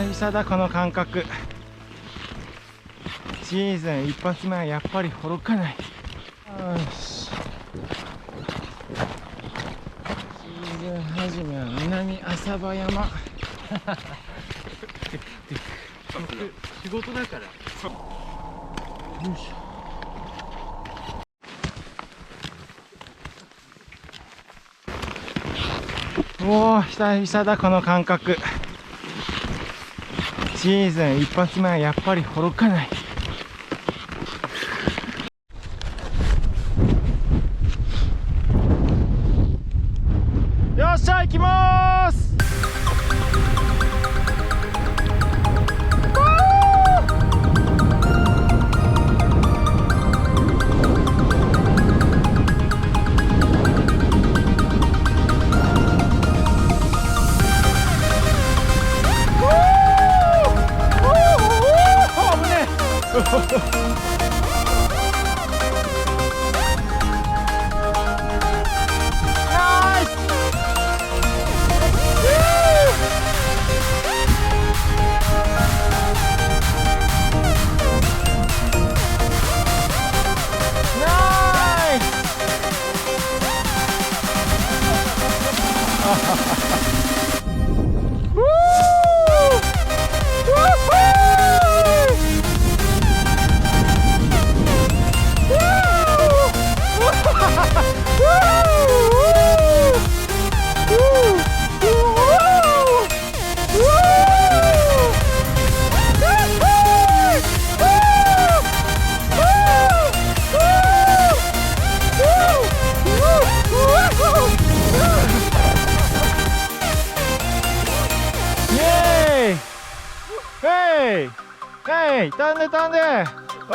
久々だこの感覚。シーズン一発目はやっぱりほろかない。よし、シーズン初めは南浅羽山仕事だから。よいしょ。おお、久々だこの感覚。シーズン一発目はやっぱりほろかない。よっしゃ、行きまーす。飛んで飛んで。ス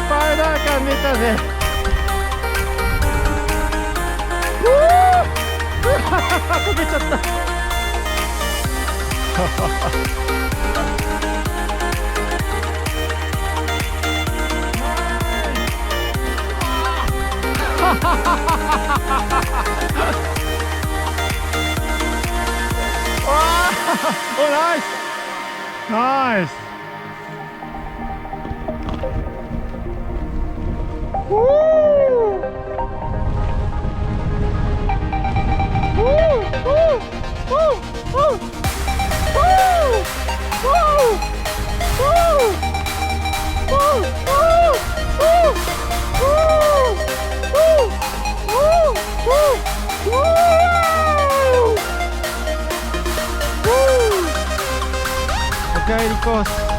パイダー感出たね。こけちゃった。お、ナイスナイス。お帰りコース。